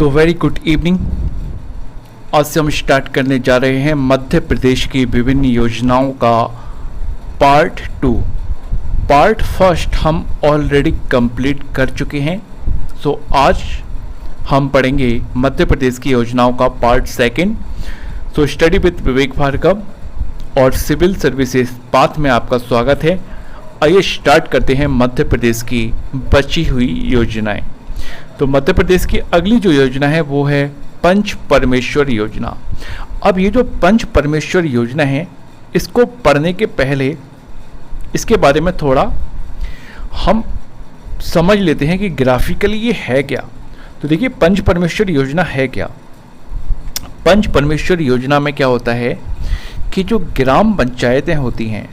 So very good evening. आज से हम स्टार्ट करने जा रहे हैं मध्य प्रदेश की विभिन्न योजनाओं का पार्ट 2। पार्ट फर्स्ट हम ऑलरेडी कंप्लीट कर चुके हैं। सो आज हम पढ़ेंगे मध्य प्रदेश की योजनाओं का part second. So study with Vivek Bhargava और सिविल सर्विसेज पाथ में आपका स्वागत है। आइए स्टार्ट करते हैं मध्य प्रदेश की बची हुई योजनाएं। तो मध्य प्रदेश की अगली जो योजना है वो है पंच परमेश्वर योजना। अब ये जो पंच परमेश्वर योजना है, इसको पढ़ने के पहले इसके बारे में थोड़ा हम समझ लेते हैं कि ग्राफिकली ये है क्या। तो देखिए, पंच परमेश्वर योजना है क्या। पंच परमेश्वर योजना में क्या होता है कि जो ग्राम पंचायतें होती हैं,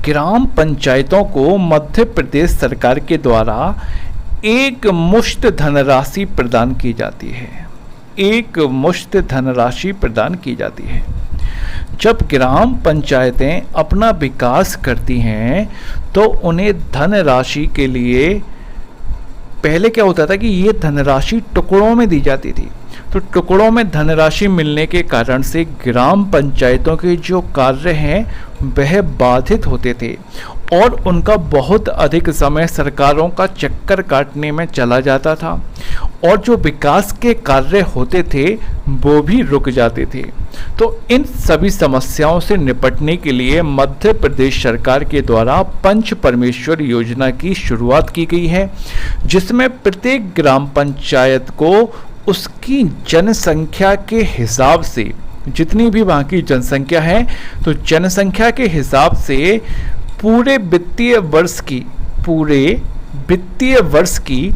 ग्राम पंचायतों को मध्य प्रदेश सरकार के द्वारा एक मुश्त धनराशि प्रदान की जाती है। एक मुश्त धनराशि प्रदान की जाती है। जब ग्राम पंचायतें अपना विकास करती हैं तो उन्हें धनराशि के लिए पहले क्या होता था कि ये धनराशि टुकड़ों में दी जाती थी। तो टुकड़ों में धनराशि मिलने के कारण से ग्राम पंचायतों के जो कार्य हैं वह बाधित होते थे और उनका बहुत अधिक समय सरकारों का चक्कर काटने में चला जाता था और जो विकास के कार्य होते थे वो भी रुक जाते थे। तो इन सभी समस्याओं से निपटने के लिए मध्य प्रदेश सरकार के द्वारा पंच परमेश्वर योजना की शुरुआत की गई है, जिसमें प्रत्येक ग्राम पंचायत को उसकी जनसंख्या के हिसाब से, जितनी भी वहाँ की जनसंख्या है, तो जनसंख्या के हिसाब से पूरे वित्तीय वर्ष की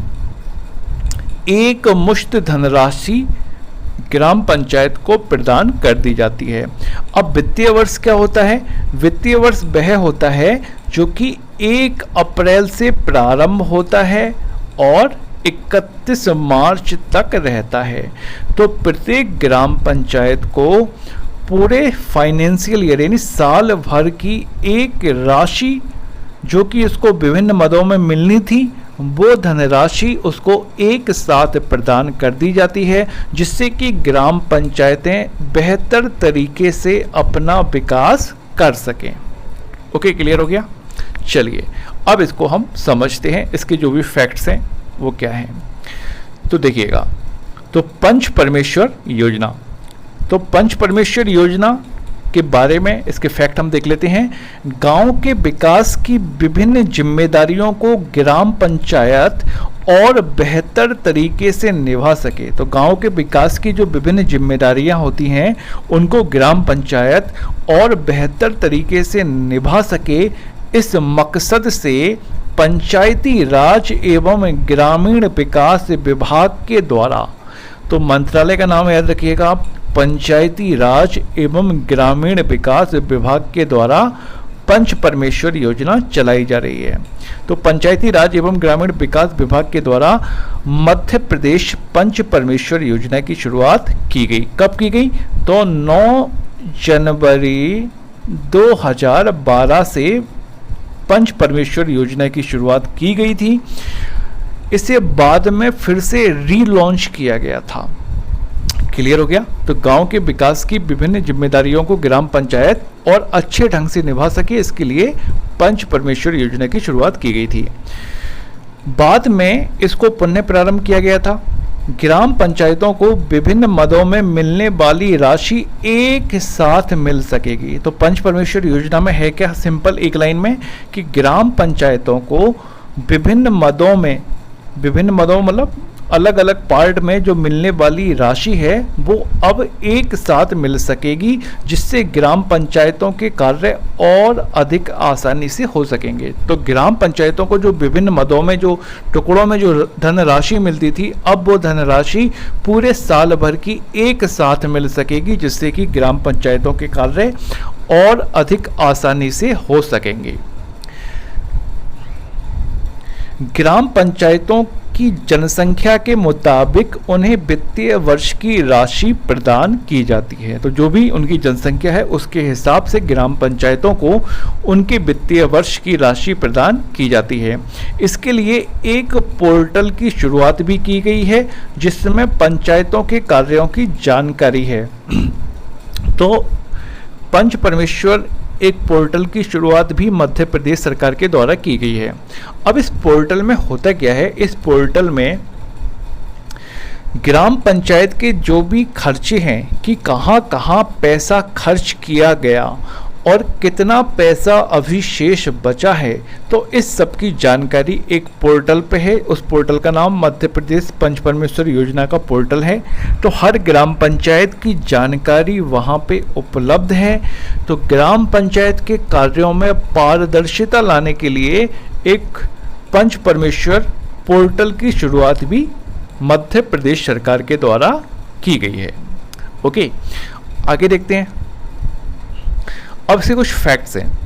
एक मुश्त धनराशि ग्राम पंचायत को प्रदान कर दी जाती है। अब वित्तीय वर्ष क्या होता है? वित्तीय वर्ष वह होता है जो कि 1 अप्रैल से प्रारंभ होता है और 31 मार्च तक रहता है। तो प्रत्येक ग्राम पंचायत को पूरे फाइनेंशियल ईयर यानी साल भर की एक राशि जो कि इसको विभिन्न मदों में मिलनी थी, वो धनराशि उसको एक साथ प्रदान कर दी जाती है, जिससे कि ग्राम पंचायतें बेहतर तरीके से अपना विकास कर सकें। ओके, क्लियर हो गया? चलिए अब इसको हम समझते हैं, इसके जो भी फैक्ट्स हैं वो क्या है। तो देखिएगा, तो पंच परमेश्वर योजना, तो पंच परमेश्वर योजना के बारे में इसके फैक्ट हम देख लेते हैं। गांव के विकास की विभिन्न जिम्मेदारियों को ग्राम पंचायत और बेहतर तरीके से निभा सके। तो गांव के विकास की जो विभिन्न जिम्मेदारियां होती हैं उनको ग्राम पंचायत और बेहतर तरीके से निभा सके, इस मकसद से पंचायती राज एवं ग्रामीण विकास विभाग के द्वारा, तो मंत्रालय का नाम याद रखिएगा, पंचायती राज एवं ग्रामीण विकास विभाग के द्वारा पंच परमेश्वर योजना चलाई जा रही है। तो पंचायती राज एवं ग्रामीण विकास विभाग के द्वारा मध्य प्रदेश पंच परमेश्वर योजना की शुरुआत की गई। कब की गई? तो 9 जनवरी 2012 से पंच परमेश्वर योजना की शुरुआत की गई थी। इसे बाद में फिर से रीलॉन्च किया गया था। क्लियर हो गया? तो गांव के विकास की विभिन्न जिम्मेदारियों को ग्राम पंचायत और अच्छे ढंग से निभा सके, इसके लिए पंच परमेश्वर योजना की शुरुआत की गई थी। बाद में इसको पुनः प्रारंभ किया गया था। ग्राम पंचायतों को विभिन्न मदों में मिलने वाली राशि एक साथ मिल सकेगी। तो पंच परमेश्वर योजना में है क्या? सिंपल एक लाइन में कि ग्राम पंचायतों को विभिन्न मदों मतलब अलग अलग पार्ट में जो मिलने वाली राशि है वो अब एक साथ मिल सकेगी, जिससे ग्राम पंचायतों के कार्य और अधिक आसानी से हो सकेंगे। तो ग्राम पंचायतों को जो विभिन्न मदों में, जो टुकड़ों में जो धनराशि मिलती थी, अब वो धनराशि पूरे साल भर की एक साथ मिल सकेगी, जिससे कि ग्राम पंचायतों के कार्य और अधिक आसानी से हो सकेंगे। ग्राम पंचायतों की जनसंख्या के मुताबिक उन्हें वित्तीय वर्ष की राशि प्रदान की जाती है। तो जो भी उनकी जनसंख्या है उसके हिसाब से ग्राम पंचायतों को उनके वित्तीय वर्ष की राशि प्रदान की जाती है। इसके लिए एक पोर्टल की शुरुआत भी की गई है जिसमें पंचायतों के कार्यों की जानकारी है। तो पंच परमेश्वर एक पोर्टल की शुरुआत भी मध्य प्रदेश सरकार के द्वारा की गई है। अब इस पोर्टल में होता क्या है, इस पोर्टल में ग्राम पंचायत के जो भी खर्चे हैं कि कहाँ कहाँ पैसा खर्च किया गया और कितना पैसा अभी शेष बचा है, तो इस सब की जानकारी एक पोर्टल पे है। उस पोर्टल का नाम मध्य प्रदेश पंच परमेश्वर योजना का पोर्टल है। तो हर ग्राम पंचायत की जानकारी वहाँ पे उपलब्ध है। तो ग्राम पंचायत के कार्यों में पारदर्शिता लाने के लिए एक पंच परमेश्वर पोर्टल की शुरुआत भी मध्य प्रदेश सरकार के द्वारा की गई है। ओके, आगे देखते हैं। अब से कुछ फैक्ट्स हैं,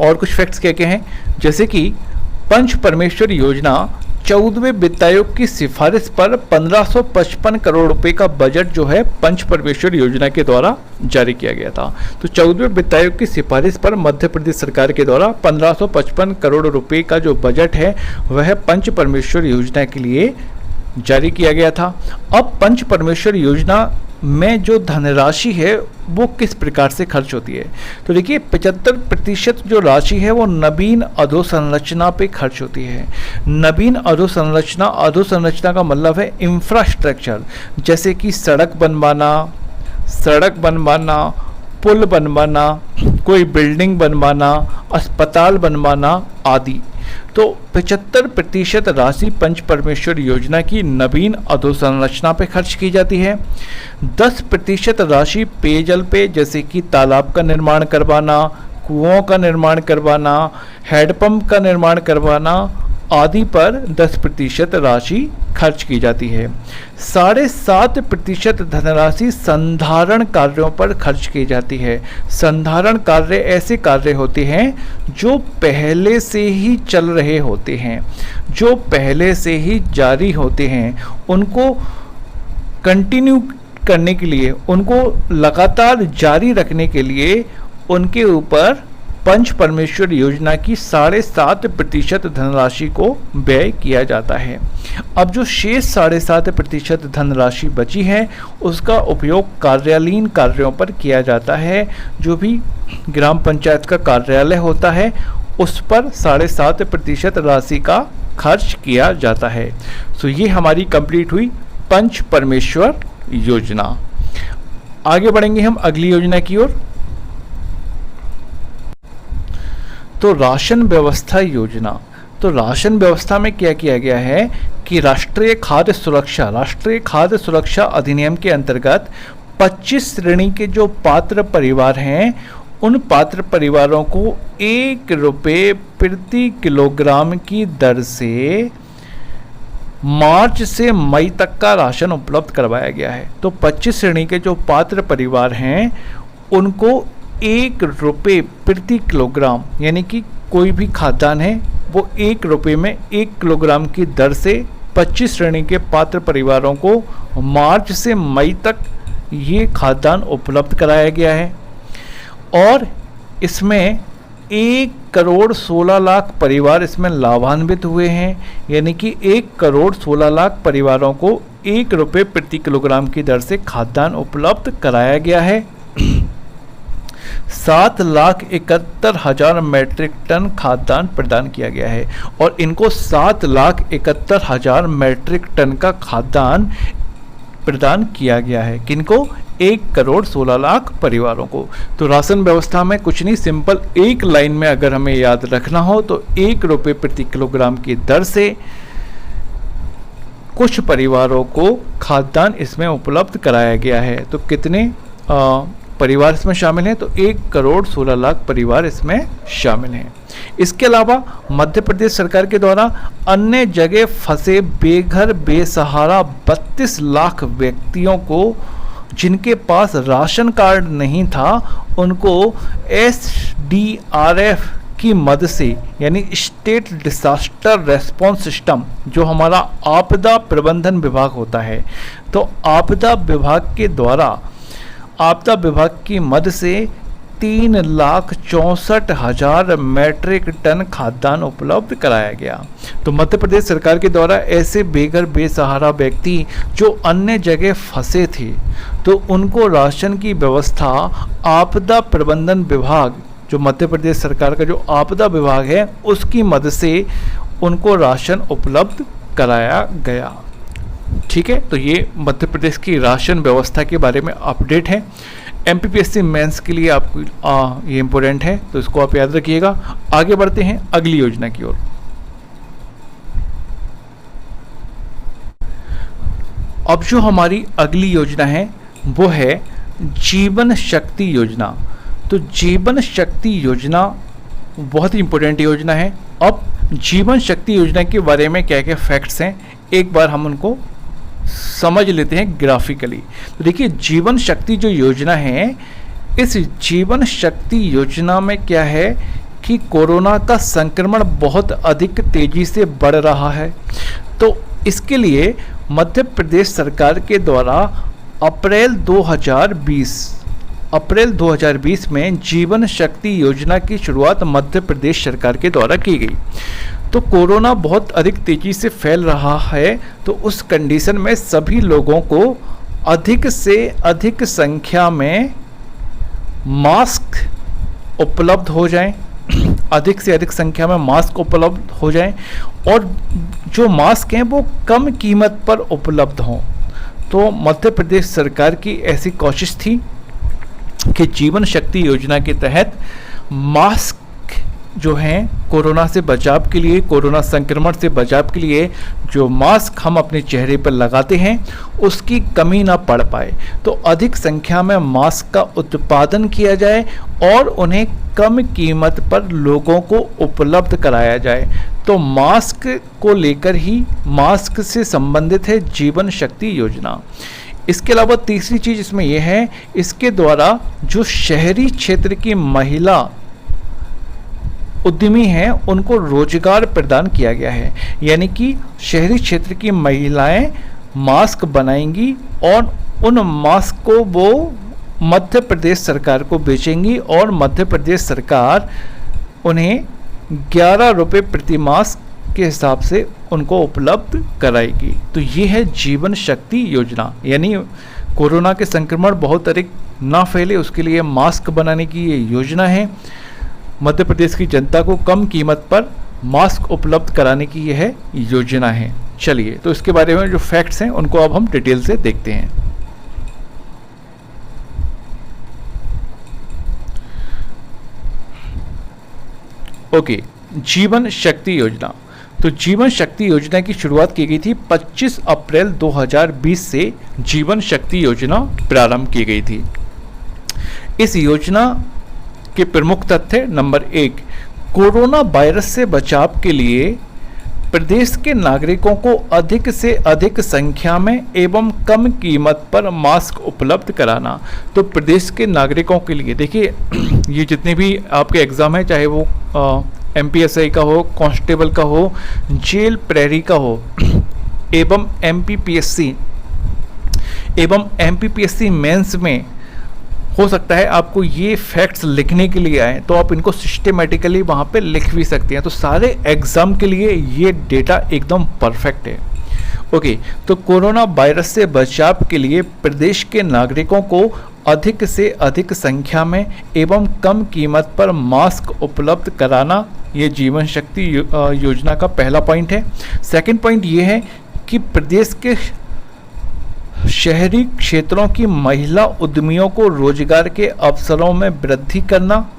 और कुछ फैक्ट्स क्या क्या हैं, जैसे कि पंच परमेश्वर योजना 14वें वित्त आयोग की सिफारिश पर 1555 करोड़ रुपए का बजट जो है पंच परमेश्वर योजना के द्वारा जारी किया गया था। तो 14वें वित्त आयोग की सिफारिश पर मध्य प्रदेश सरकार के द्वारा 1555 करोड़ रुपए का जो बजट है वह पंच परमेश्वर योजना के लिए जारी किया गया था। अब पंच परमेश्वर योजना में जो धनराशि है वो किस प्रकार से खर्च होती है, तो देखिए 75% जो राशि है वो नवीन अधोसंरचना पे खर्च होती है। नवीन अधोसंरचना का मतलब है इंफ्रास्ट्रक्चर, जैसे कि सड़क बनवाना, पुल बनवाना, कोई बिल्डिंग बनवाना, अस्पताल बनवाना आदि। तो 75% राशि पंच परमेश्वर योजना की नवीन अधोसंरचना पे खर्च की जाती है। 10% राशि पेयजल पे, जैसे कि तालाब का निर्माण करवाना, कुओं का निर्माण करवाना, हैंडपंप का निर्माण करवाना आदि पर 10% राशि खर्च की जाती है। 7.5% धनराशि संधारण कार्यों पर खर्च की जाती है। संधारण कार्य ऐसे कार्य होते हैं जो पहले से ही चल रहे होते हैं, जो पहले से ही जारी होते हैं, उनको कंटिन्यू करने के लिए, उनको लगातार जारी रखने के लिए उनके ऊपर पंच परमेश्वर योजना की 7.5% धनराशि को व्यय किया जाता है। अब जो शेष 7.5% धनराशि बची है उसका उपयोग कार्यालयीन कार्यों पर किया जाता है। जो भी ग्राम पंचायत का कार्यालय होता है उस पर 7.5% राशि का खर्च किया जाता है। तो ये हमारी कंप्लीट हुई पंच परमेश्वर योजना। आगे बढ़ेंगे हम अगली योजना की ओर। तो राशन व्यवस्था योजना। तो राशन व्यवस्था में क्या किया गया है कि राष्ट्रीय खाद्य सुरक्षा अधिनियम के अंतर्गत 25 श्रेणी के जो पात्र परिवार हैं उन पात्र परिवारों को 1 रुपये प्रति किलोग्राम की दर से मार्च से मई तक का राशन उपलब्ध करवाया गया है। तो 25 श्रेणी के जो पात्र परिवार हैं उनको 1 रुपये प्रति किलोग्राम, यानी कि कोई भी खाद्यान्न है वो 1 रुपये में 1 किलोग्राम की दर से 25 श्रेणी के पात्र परिवारों को मार्च से मई तक ये खाद्यान्न उपलब्ध कराया गया है। और इसमें 1,16,00,000 परिवार इसमें लाभान्वित हुए हैं, यानी कि 1,16,00,000 परिवारों को 1 रुपये प्रति किलोग्राम की दर से खाद्यान्न उपलब्ध कराया गया है। 7,71,000 मैट्रिक टन खाद्यान्न प्रदान किया गया है और इनको 7,71,000 मैट्रिक टन का खाद्यान्न प्रदान किया गया है। किनको? 1,16,00,000 परिवारों को। तो राशन व्यवस्था में कुछ नहीं, सिंपल एक लाइन में अगर हमें याद रखना हो तो 1 रुपये प्रति किलोग्राम की दर से कुछ परिवारों को खाद्यान्न इसमें उपलब्ध कराया गया है। तो कितने परिवार इसमें शामिल हैं? तो 1,16,00,000 परिवार इसमें शामिल हैं। इसके अलावा मध्य प्रदेश सरकार के द्वारा अन्य जगह फंसे बेघर बेसहारा 32 लाख व्यक्तियों को जिनके पास राशन कार्ड नहीं था उनको SDRF की मदद से, यानी स्टेट डिजास्टर रेस्पॉन्स सिस्टम, जो हमारा आपदा प्रबंधन विभाग होता है, तो आपदा विभाग के द्वारा आपदा विभाग की मदद से 3,64,000 मैट्रिक टन खाद्यान्न उपलब्ध कराया गया। तो मध्य प्रदेश सरकार के द्वारा ऐसे बेघर बेसहारा व्यक्ति जो अन्य जगह फंसे थे, तो उनको राशन की व्यवस्था आपदा प्रबंधन विभाग, जो मध्य प्रदेश सरकार का जो आपदा विभाग है, उसकी मदद से उनको राशन उपलब्ध कराया गया। ठीक है, तो ये मध्य प्रदेश की राशन व्यवस्था के बारे में अपडेट है। MPPSC मेंस के लिए आपको ये इम्पोर्टेंट है, तो इसको आप याद रखिएगा। आगे बढ़ते हैं अगली योजना की ओर। अब जो हमारी अगली योजना है वो है जीवन शक्ति योजना। तो जीवन शक्ति योजना बहुत ही इम्पोर्टेंट योजना है। अब जीवन शक्ति योजना के बारे में क्या क्या फैक्ट्स हैं, एक बार हम उनको समझ लेते हैं ग्राफिकली। तो देखिए, जीवन शक्ति जो योजना है, इस जीवन शक्ति योजना में क्या है कि कोरोना का संक्रमण बहुत अधिक तेजी से बढ़ रहा है। तो इसके लिए मध्य प्रदेश सरकार के द्वारा अप्रैल 2020 में जीवन शक्ति योजना की शुरुआत मध्य प्रदेश सरकार के द्वारा की गई। तो कोरोना बहुत अधिक तेजी से फैल रहा है, तो उस कंडीशन में सभी लोगों को अधिक से अधिक संख्या में मास्क उपलब्ध हो जाएं, अधिक से अधिक संख्या में मास्क उपलब्ध हो जाएं, और जो मास्क हैं वो कम कीमत पर उपलब्ध हों। तो मध्य प्रदेश सरकार की ऐसी कोशिश थी कि जीवन शक्ति योजना के तहत मास्क जो हैं कोरोना से बचाव के लिए, कोरोना संक्रमण से बचाव के लिए जो मास्क हम अपने चेहरे पर लगाते हैं उसकी कमी ना पड़ पाए, तो अधिक संख्या में मास्क का उत्पादन किया जाए और उन्हें कम कीमत पर लोगों को उपलब्ध कराया जाए। तो मास्क को लेकर ही, मास्क से संबंधित है जीवन शक्ति योजना। इसके अलावा तीसरी चीज़ इसमें यह है, इसके द्वारा जो शहरी क्षेत्र की महिला उद्यमी हैं उनको रोजगार प्रदान किया गया है। यानी कि शहरी क्षेत्र की महिलाएं मास्क बनाएंगी और उन मास्क को वो मध्य प्रदेश सरकार को बेचेंगी और मध्य प्रदेश सरकार उन्हें 11 रुपये प्रति मास्क के हिसाब से उनको उपलब्ध कराएगी। तो ये है जीवन शक्ति योजना, यानी कोरोना के संक्रमण बहुत अधिक ना फैले उसके लिए मास्क बनाने की ये योजना है। मध्य प्रदेश की जनता को कम कीमत पर मास्क उपलब्ध कराने की यह योजना है। चलिए, तो इसके बारे में जो फैक्ट्स हैं उनको अब हम डिटेल से देखते हैं। ओके, जीवन शक्ति योजना। तो जीवन शक्ति योजना की शुरुआत की गई थी 25 अप्रैल 2020 से जीवन शक्ति योजना प्रारंभ की गई थी। इस योजना के प्रमुख तथ्य, नंबर 1, कोरोना वायरस से बचाव के लिए प्रदेश के नागरिकों को अधिक से अधिक संख्या में एवं कम कीमत पर मास्क उपलब्ध कराना। तो प्रदेश के नागरिकों के लिए देखिए, ये जितने भी आपके एग्ज़ाम हैं, चाहे वो MPSI का हो, कांस्टेबल का हो, जेल प्रहरी का हो, एवं MPPSC मेंस में हो सकता है आपको ये फैक्ट्स लिखने के लिए आए, तो आप इनको सिस्टेमेटिकली वहाँ पे लिख भी सकते हैं। तो सारे एग्ज़ाम के लिए ये डेटा एकदम परफेक्ट है। ओके, तो कोरोना वायरस से बचाव के लिए प्रदेश के नागरिकों को अधिक से अधिक संख्या में एवं कम कीमत पर मास्क उपलब्ध कराना, ये जीवन शक्ति योजना का पहला पॉइंट है। सेकंड पॉइंट ये है कि प्रदेश के शहरी क्षेत्रों की महिला उद्यमियों को रोजगार के अवसरों में वृद्धि करना।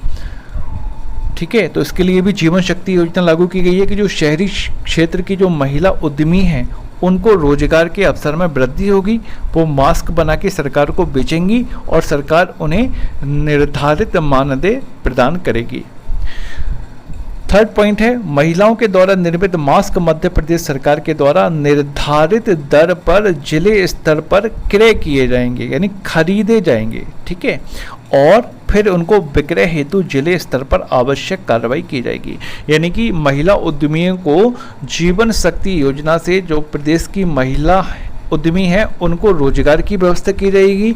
ठीक है, तो इसके लिए भी जीवन शक्ति योजना लागू की गई है कि जो शहरी क्षेत्र की जो महिला उद्यमी हैं उनको रोजगार के अवसर में वृद्धि होगी, वो मास्क बना के सरकार को बेचेंगी और सरकार उन्हें निर्धारित मानदेय प्रदान करेगी। थर्ड पॉइंट है, महिलाओं के द्वारा निर्मित मास्क मध्य प्रदेश सरकार के द्वारा निर्धारित दर पर जिले स्तर पर क्रय किए जाएंगे, यानी खरीदे जाएंगे। ठीक है, और फिर उनको विक्रय हेतु जिले स्तर पर आवश्यक कार्रवाई की जाएगी। यानी कि महिला उद्यमियों को जीवन शक्ति योजना से जो प्रदेश की महिला उद्यमी हैं उनको रोजगार की व्यवस्था की जाएगी।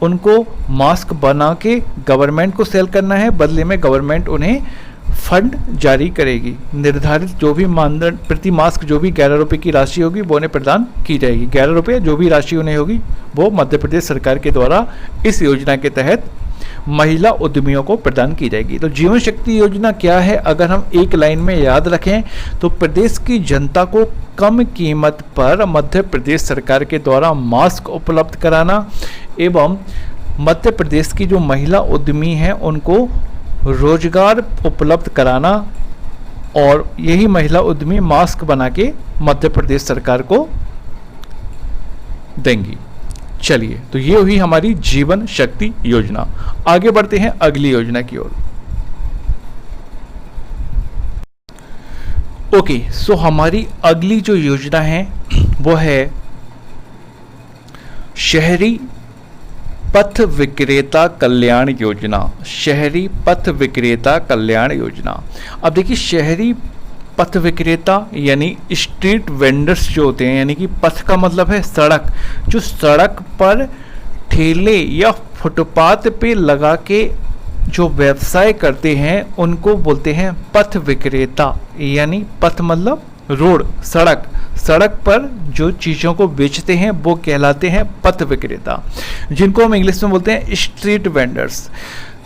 उनको मास्क बना के गवर्नमेंट को सेल करना है, बदले में गवर्नमेंट उन्हें फंड जारी करेगी। निर्धारित जो भी मानदंड प्रति मास्क जो भी 11 रुपये की राशि होगी वो उन्हें प्रदान की जाएगी। 11 रुपये जो भी राशि उन्हें होगी वो मध्य प्रदेश सरकार के द्वारा इस योजना के तहत महिला उद्यमियों को प्रदान की जाएगी। तो जीवन शक्ति योजना क्या है, अगर हम एक लाइन में याद रखें तो प्रदेश की जनता को कम कीमत पर मध्य प्रदेश सरकार के द्वारा मास्क उपलब्ध कराना एवं मध्य प्रदेश की जो महिला उद्यमी हैं उनको रोजगार उपलब्ध कराना, और यही महिला उद्यमी मास्क बना के मध्य प्रदेश सरकार को देंगी। चलिए, तो ये हुई हमारी जीवन शक्ति योजना। आगे बढ़ते हैं अगली योजना की ओर। ओके, सो हमारी अगली जो योजना है वो है शहरी पथ विक्रेता कल्याण योजना। शहरी पथ विक्रेता कल्याण योजना। अब देखिए, शहरी पथ विक्रेता यानी स्ट्रीट वेंडर्स जो होते हैं, यानी कि पथ का मतलब है सड़क, जो सड़क पर ठेले या फुटपाथ पे लगा के जो व्यवसाय करते हैं उनको बोलते हैं पथ विक्रेता। यानी पथ मतलब रोड, सड़क, सड़क पर जो चीज़ों को बेचते हैं वो कहलाते हैं पथ विक्रेता, जिनको हम इंग्लिश में बोलते हैं स्ट्रीट वेंडर्स।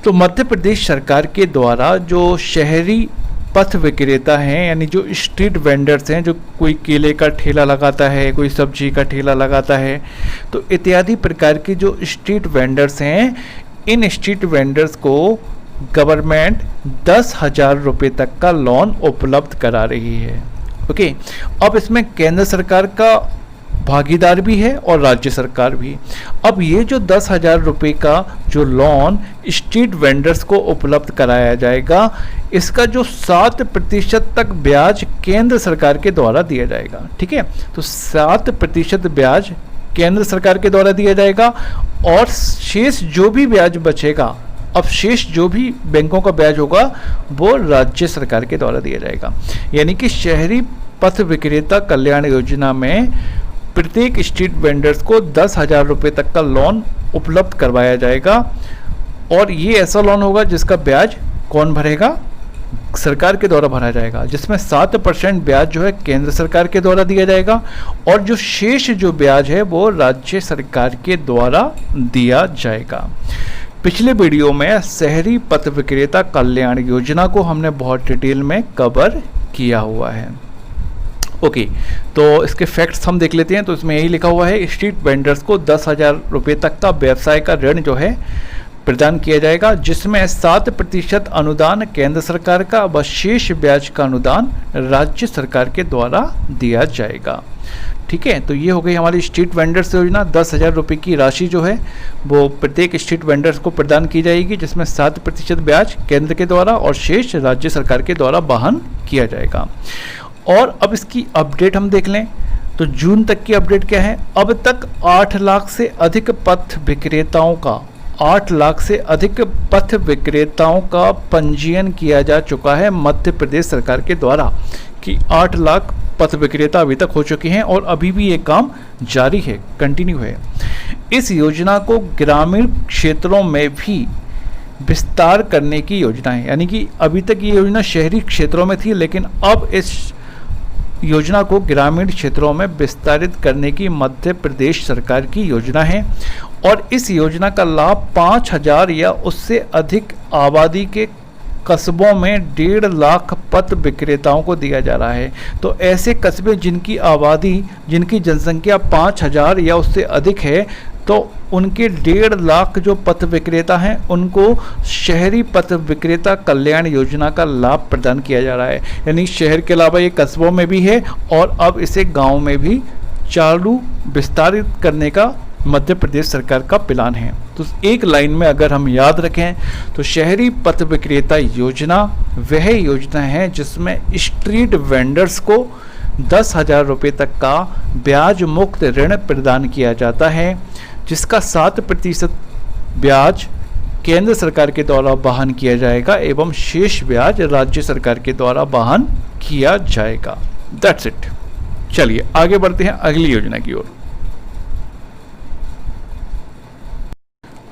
तो मध्य प्रदेश सरकार के द्वारा जो शहरी पथ विक्रेता हैं, यानी जो स्ट्रीट वेंडर्स हैं, जो कोई केले का ठेला लगाता है, कोई सब्जी का ठेला लगाता है, तो इत्यादि प्रकार के जो स्ट्रीट वेंडर्स हैं, इन स्ट्रीट वेंडर्स को गवर्नमेंट 10,000 रुपये तक का लोन उपलब्ध करा रही है। ओके, अब इसमें केंद्र सरकार का भागीदार भी है और राज्य सरकार भी। अब ये जो 10,000 रुपये का जो लोन स्ट्रीट वेंडर्स को उपलब्ध कराया जाएगा, इसका जो 7% तक ब्याज केंद्र सरकार के द्वारा दिया जाएगा। ठीक है, तो 7% ब्याज केंद्र सरकार के द्वारा दिया जाएगा, और शेष जो भी ब्याज बचेगा, अब शेष जो भी बैंकों का ब्याज होगा वो राज्य सरकार के द्वारा दिया जाएगा। यानी कि शहरी पथ विक्रेता कल्याण योजना में प्रत्येक स्ट्रीट वेंडर्स को 10,000 रुपये तक का लोन उपलब्ध करवाया जाएगा, और ये ऐसा लोन होगा जिसका ब्याज कौन भरेगा, सरकार के द्वारा भरा जाएगा, जिसमें 7% ब्याज जो है केंद्र सरकार के द्वारा दिया जाएगा, और जो शेष जो ब्याज है वो राज्य सरकार के द्वारा दिया जाएगा। पिछले वीडियो में शहरी पथ विक्रेता कल्याण योजना को हमने बहुत डिटेल में कवर किया हुआ है। ओके, तो इसके फैक्ट्स हम देख लेते हैं। तो इसमें यही लिखा हुआ है, स्ट्रीट वेंडर्स को 10,000 रुपये तक का व्यवसाय का ऋण जो है प्रदान किया जाएगा, जिसमें 7% अनुदान केंद्र सरकार का व शेष ब्याज का अनुदान राज्य सरकार के द्वारा दिया जाएगा। ठीक है, तो ये हो गई हमारी स्ट्रीट वेंडर्स योजना। 10,000 रुपये की राशि जो है वो प्रत्येक स्ट्रीट वेंडर्स को प्रदान की जाएगी, जिसमें 7% ब्याज केंद्र के द्वारा और शेष राज्य सरकार के द्वारा वहन किया जाएगा। और अब इसकी अपडेट हम देख लें, तो जून तक की अपडेट क्या है। अब तक 8 लाख से अधिक पथ विक्रेताओं का 8 लाख से अधिक पथ विक्रेताओं का पंजीयन किया जा चुका है मध्य प्रदेश सरकार के द्वारा, कि 8 लाख पथ विक्रेता अभी तक हो चुके हैं, और अभी भी ये काम जारी है, कंटिन्यू है। इस योजना को ग्रामीण क्षेत्रों में भी विस्तार करने की योजना है। यानी कि अभी तक ये योजना शहरी क्षेत्रों में थी, लेकिन अब इस योजना को ग्रामीण क्षेत्रों में विस्तारित करने की मध्य प्रदेश सरकार की योजना है, और इस योजना का लाभ 5,000 या उससे अधिक आबादी के कस्बों में 1.5 लाख पथ विक्रेताओं को दिया जा रहा है। तो ऐसे कस्बे जिनकी आबादी, जिनकी जनसंख्या 5,000 या उससे अधिक है, तो उनके 1.5 लाख जो पथ विक्रेता हैं उनको शहरी पथ विक्रेता कल्याण योजना का लाभ प्रदान किया जा रहा है। यानी शहर के अलावा ये कस्बों में भी है, और अब इसे गाँव में भी चालू विस्तारित करने का मध्य प्रदेश सरकार का प्लान है। तो एक लाइन में अगर हम याद रखें तो शहरी पथ विक्रेता योजना वह योजना है जिसमें स्ट्रीट वेंडर्स को 10,000 रुपये तक का ब्याज मुक्त ऋण प्रदान किया जाता है, जिसका 7% ब्याज केंद्र सरकार के द्वारा वहन किया जाएगा एवं शेष ब्याज राज्य सरकार के द्वारा वहन किया जाएगा। That's it. चलिए आगे बढ़ते हैं अगली योजना की ओर।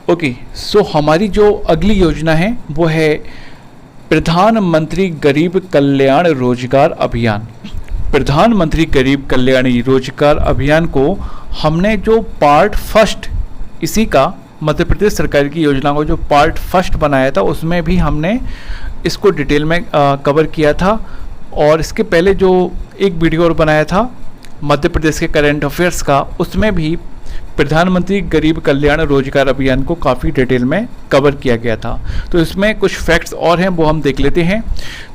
ओके, सो हमारी जो अगली योजना है वो है प्रधानमंत्री गरीब कल्याण रोजगार अभियान। प्रधानमंत्री गरीब कल्याण रोजगार अभियान को हमने जो पार्ट फर्स्ट इसी का मध्य प्रदेश सरकार की योजना को जो पार्ट फर्स्ट बनाया था उसमें भी हमने इसको डिटेल में कवर किया था। और इसके पहले जो एक वीडियो और बनाया था मध्य प्रदेश के करंट अफेयर्स का, उसमें भी प्रधानमंत्री गरीब कल्याण रोजगार अभियान को काफ़ी डिटेल में कवर किया गया था। तो इसमें कुछ फैक्ट्स और हैं वो हम देख लेते हैं।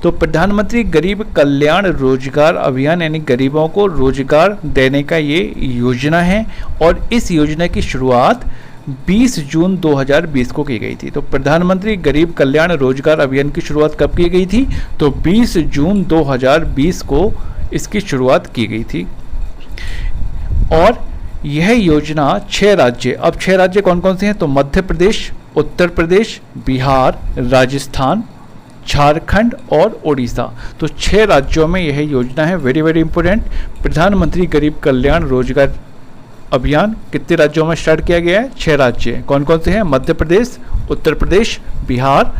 तो प्रधानमंत्री गरीब कल्याण रोजगार अभियान यानी गरीबों को रोजगार देने का ये योजना है और इस योजना की शुरुआत 20 जून 2020 को की गई थी। तो प्रधानमंत्री गरीब कल्याण रोजगार अभियान की शुरुआत कब की गई थी? तो 20 जून 2020 को इसकी शुरुआत की गई थी। और यह योजना 6 राज्य, अब 6 राज्य कौन कौन से हैं? तो मध्य प्रदेश, उत्तर प्रदेश, बिहार, राजस्थान, झारखंड और उड़ीसा। तो 6 राज्यों में यह योजना है। Very very important. प्रधानमंत्री गरीब कल्याण रोजगार अभियान कितने राज्यों में स्टार्ट किया गया है? 6 राज्य। कौन कौन से हैं? मध्य प्रदेश, उत्तर प्रदेश, बिहार,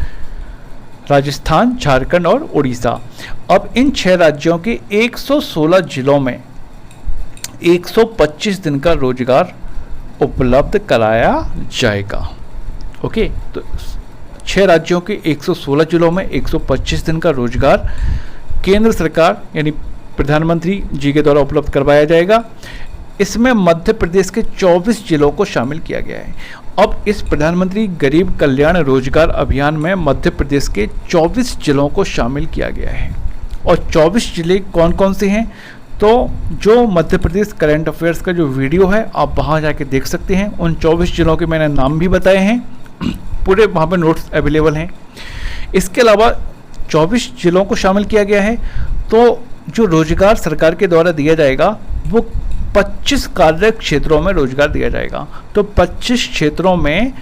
राजस्थान, झारखंड और उड़ीसा। अब इन 6 राज्यों के 116 जिलों में 125 दिन का रोजगार उपलब्ध कराया जाएगा। ओके, तो 6 राज्यों के 116 जिलों में 125 दिन का रोजगार केंद्र सरकार यानी प्रधानमंत्री जी के द्वारा उपलब्ध करवाया जाएगा। इसमें मध्य प्रदेश के 24 जिलों को शामिल किया गया है। अब इस प्रधानमंत्री गरीब कल्याण रोजगार अभियान में मध्य प्रदेश के 24 जिलों को शामिल किया गया है। और 24 जिले कौन कौन से हैं? तो जो मध्य प्रदेश करंट अफेयर्स का जो वीडियो है आप वहाँ जाके देख सकते हैं। उन 24 जिलों के मैंने नाम भी बताए हैं, पूरे वहाँ पर नोट्स अवेलेबल हैं। इसके अलावा 24 जिलों को शामिल किया गया है। तो जो रोजगार सरकार के द्वारा दिया जाएगा वो 25 कार्य क्षेत्रों में रोजगार दिया जाएगा। तो 25 क्षेत्रों में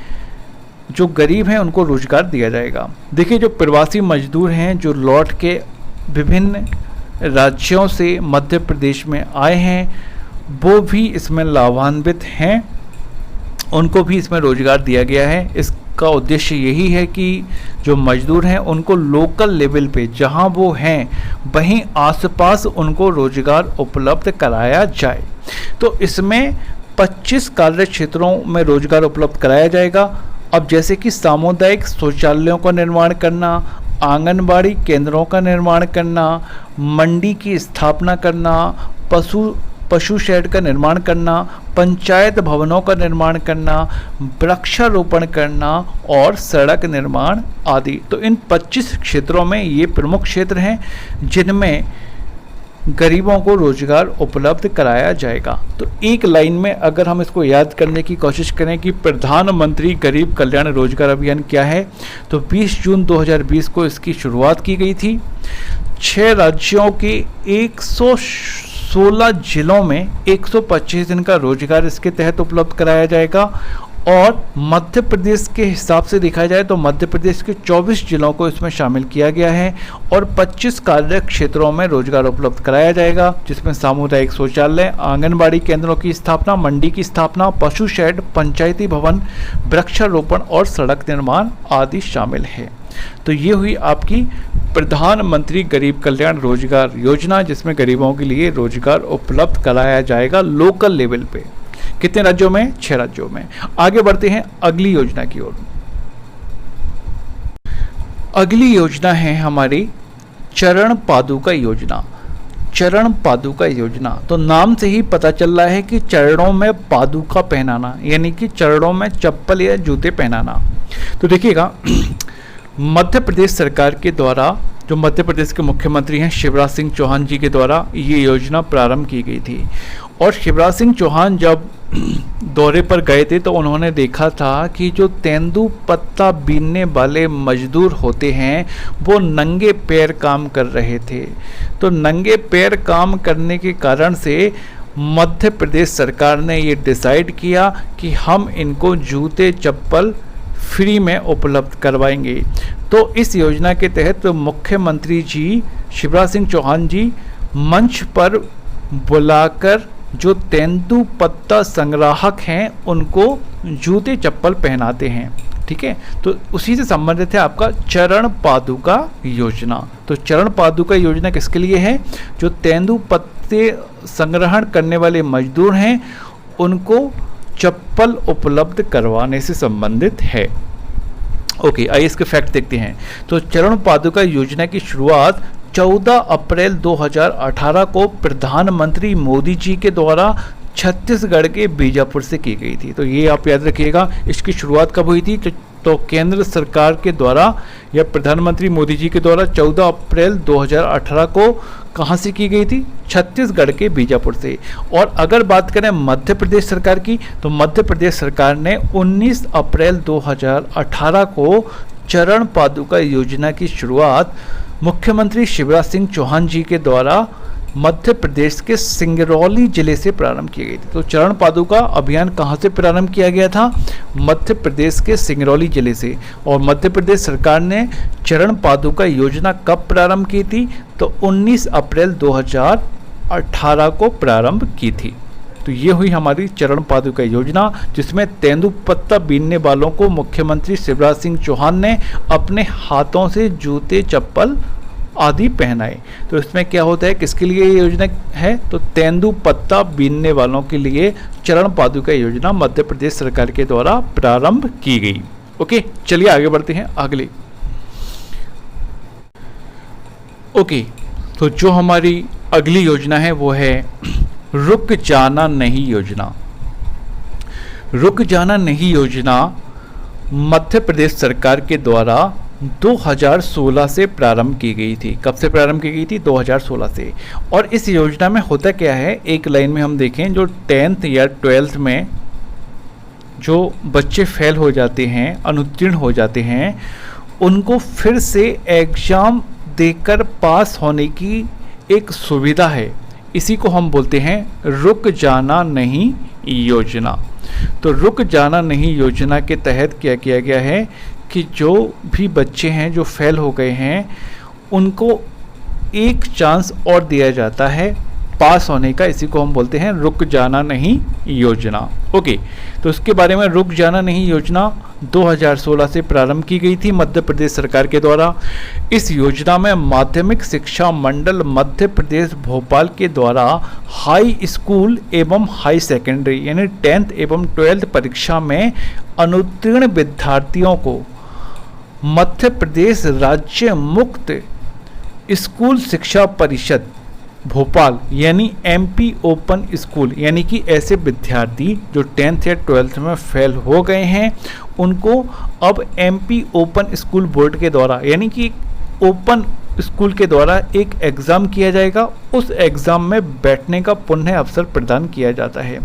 जो गरीब हैं उनको रोजगार दिया जाएगा। देखिए, जो प्रवासी मजदूर हैं जो लौट के विभिन्न राज्यों से मध्य प्रदेश में आए हैं वो भी इसमें लाभान्वित हैं, उनको भी इसमें रोजगार दिया गया है। इसका उद्देश्य यही है कि जो मजदूर हैं उनको लोकल लेवल पे जहां वो हैं वहीं आसपास उनको रोजगार उपलब्ध कराया जाए। तो इसमें 25 कार्य क्षेत्रों में रोजगार उपलब्ध कराया जाएगा। अब जैसे कि सामुदायिक शौचालयों का निर्माण करना, आंगनबाड़ी केंद्रों का निर्माण करना, मंडी की स्थापना करना, पशु शेड का निर्माण करना, पंचायत भवनों का निर्माण करना, वृक्षारोपण करना और सड़क निर्माण आदि। तो इन 25 क्षेत्रों में ये प्रमुख क्षेत्र हैं जिनमें गरीबों को रोजगार उपलब्ध कराया जाएगा। तो एक लाइन में अगर हम इसको याद करने की कोशिश करें कि प्रधानमंत्री गरीब कल्याण रोजगार अभियान क्या है, तो 20 जून 2020 को इसकी शुरुआत की गई थी। 6 राज्यों के 116 जिलों में 125 दिन का रोजगार इसके तहत उपलब्ध कराया जाएगा। और मध्य प्रदेश के हिसाब से देखा जाए तो मध्य प्रदेश के 24 जिलों को इसमें शामिल किया गया है और 25 कार्य क्षेत्रों में रोजगार उपलब्ध कराया जाएगा, जिसमें सामुदायिक शौचालय, आंगनबाड़ी केंद्रों की स्थापना, मंडी की स्थापना, पशु शेड, पंचायती भवन, वृक्षारोपण और सड़क निर्माण आदि शामिल है। तो ये हुई आपकी प्रधानमंत्री गरीब कल्याण रोजगार योजना, जिसमें गरीबों के लिए रोजगार उपलब्ध कराया जाएगा लोकल लेवल पे। कितने राज्यों में? 6 राज्यों में। आगे बढ़ते हैं अगली योजना की ओर। अगली योजना है हमारी चरण पादुका योजना। चरण पादुका योजना, तो नाम से ही पता चल रहा है कि चरणों में पादुका पहनाना, यानी कि चरणों में चप्पल या जूते पहनाना। तो देखिएगा, मध्य प्रदेश सरकार के द्वारा, जो मध्य प्रदेश के मुख्यमंत्री हैं शिवराज सिंह चौहान जी के द्वारा ये योजना प्रारंभ की गई थी। और शिवराज सिंह चौहान जब दौरे पर गए थे तो उन्होंने देखा था कि जो तेंदुपत्ता बीनने वाले मजदूर होते हैं वो नंगे पैर काम कर रहे थे। तो नंगे पैर काम करने के कारण से मध्य प्रदेश सरकार ने ये डिसाइड किया कि हम इनको जूते चप्पल फ्री में उपलब्ध करवाएंगे। तो इस योजना के तहत मुख्यमंत्री जी शिवराज सिंह चौहान जी मंच पर बुलाकर जो तेंदुपत्ता संग्राहक हैं उनको जूते चप्पल पहनाते हैं। ठीक है, तो उसी से संबंधित है आपका चरण पादुका योजना। तो चरण पादुका योजना किसके लिए है? जो तेंदुपत्ते संग्रहण करने वाले मजदूर हैं उनको चप्पल उपलब्ध करवाने से संबंधित है। ओके, आइए इसके फैक्ट देखते हैं। तो चरण पादुका योजना की शुरुआत 14 अप्रैल 2018 को प्रधानमंत्री मोदी जी के द्वारा छत्तीसगढ़ के बीजापुर से की गई थी। तो ये आप याद रखिएगा, इसकी शुरुआत कब हुई थी? तो केंद्र सरकार के द्वारा या प्रधानमंत्री मोदी जी के द्वारा 14 अप्रैल 2018 को कहाँ से की गई थी? छत्तीसगढ़ के बीजापुर से। और अगर बात करें मध्य प्रदेश सरकार की, तो मध्य प्रदेश सरकार ने 19 अप्रैल 2018 को चरण पादुका योजना की शुरुआत मुख्यमंत्री शिवराज सिंह चौहान जी के द्वारा मध्य प्रदेश के सिंगरौली जिले से प्रारंभ की गई थी। तो चरण पादुका अभियान कहाँ से प्रारंभ किया गया था? मध्य प्रदेश के सिंगरौली जिले से। और मध्य प्रदेश सरकार ने चरण पादुका योजना कब प्रारंभ की थी? तो 19 अप्रैल 2018 को प्रारंभ की थी। तो ये हुई हमारी चरण पादुका योजना, जिसमें तेंदुपत्ता बीनने वालों को मुख्यमंत्री शिवराज सिंह चौहान ने अपने हाथों से जूते चप्पल आदि पहनाए। तो इसमें क्या होता है, किसके लिए ये योजना है? तो तेंदुपत्ता बीनने वालों के लिए चरण पादुका योजना मध्य प्रदेश सरकार के द्वारा प्रारंभ की गई। ओके, चलिए आगे बढ़ते हैं अगले। ओके, तो जो हमारी अगली योजना है वो है रुक जाना नहीं योजना। रुक जाना नहीं योजना मध्य प्रदेश सरकार के द्वारा 2016 से प्रारंभ की गई थी। कब से प्रारंभ की गई थी? 2016 से। और इस योजना में होता क्या है, एक लाइन में हम देखें, जो 10th या 12th में जो बच्चे फेल हो जाते हैं, अनुत्तीर्ण हो जाते हैं, उनको फिर से एग्ज़ाम देकर पास होने की एक सुविधा है। इसी को हम बोलते हैं रुक जाना नहीं योजना। तो रुक जाना नहीं योजना के तहत क्या किया गया है कि जो भी बच्चे हैं जो फेल हो गए हैं उनको एक चांस और दिया जाता है पास होने का। इसी को हम बोलते हैं रुक जाना नहीं योजना। ओके, तो इसके बारे में रुक जाना नहीं योजना 2016 से प्रारंभ की गई थी मध्य प्रदेश सरकार के द्वारा। इस योजना में माध्यमिक शिक्षा मंडल मध्य प्रदेश भोपाल के द्वारा हाई स्कूल एवं हाई सेकेंडरी यानी 10th एवं 12th परीक्षा में अनुत्तीर्ण विद्यार्थियों को मध्य प्रदेश राज्य मुक्त स्कूल शिक्षा परिषद भोपाल यानी MP ओपन स्कूल, यानी कि ऐसे विद्यार्थी जो 10th या 12th में फेल हो गए हैं उनको अब MP ओपन स्कूल बोर्ड के द्वारा यानी कि ओपन स्कूल के द्वारा एक एग्ज़ाम किया जाएगा। उस एग्ज़ाम में बैठने का पुण्य अवसर प्रदान किया जाता है।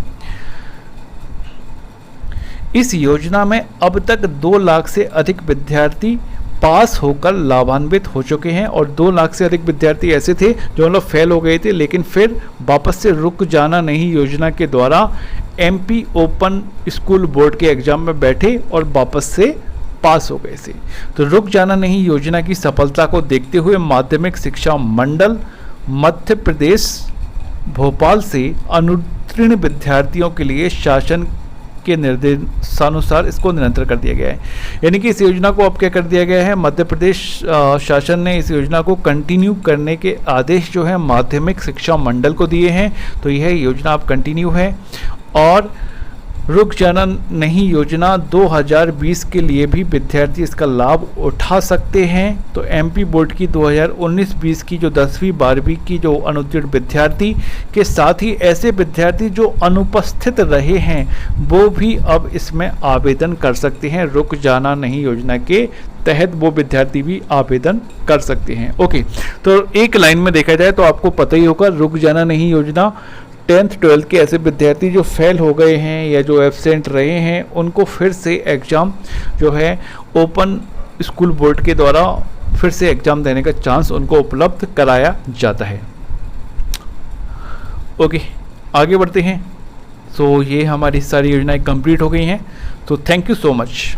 इस योजना में अब तक 2 लाख से अधिक विद्यार्थी पास होकर लाभान्वित हो चुके हैं और 2 लाख से अधिक विद्यार्थी ऐसे थे जो लोग फेल हो गए थे लेकिन फिर वापस से रुक जाना नहीं योजना के द्वारा MP ओपन स्कूल बोर्ड के एग्ज़ाम में बैठे और वापस से पास हो गए थे। तो रुक जाना नहीं योजना की सफलता को देखते हुए माध्यमिक शिक्षा मंडल मध्य प्रदेश भोपाल से अनुत्तीर्ण विद्यार्थियों के लिए शासन के निर्देशानुसार इसको निरंतर कर दिया गया है। यानी कि इस योजना को अब क्या कर दिया गया है, मध्य प्रदेश शासन ने इस योजना को कंटिन्यू करने के आदेश जो है माध्यमिक शिक्षा मंडल को दिए हैं। तो यह योजना अब कंटिन्यू है। और रुक जाना नहीं योजना 2020 के लिए भी विद्यार्थी इसका लाभ उठा सकते हैं। तो MP बोर्ड की 2019-20 की जो 10वीं 12वीं की जो अनुत्तीर्ण विद्यार्थी के साथ ही ऐसे विद्यार्थी जो अनुपस्थित रहे हैं वो भी अब इसमें आवेदन कर सकते हैं। रुक जाना नहीं योजना के तहत वो विद्यार्थी भी आवेदन कर सकते हैं। ओके, तो एक लाइन में देखा जाए तो आपको पता ही होगा रुक जाना नहीं योजना 10th 12th के ऐसे विद्यार्थी जो फेल हो गए हैं या जो एब्सेंट रहे हैं उनको फिर से एग्ज़ाम जो है ओपन स्कूल बोर्ड के द्वारा फिर से एग्ज़ाम देने का चांस उनको उपलब्ध कराया जाता है। ओके, आगे बढ़ते हैं। सो ये हमारी सारी योजनाएं कंप्लीट हो गई हैं। तो थैंक यू सो मच।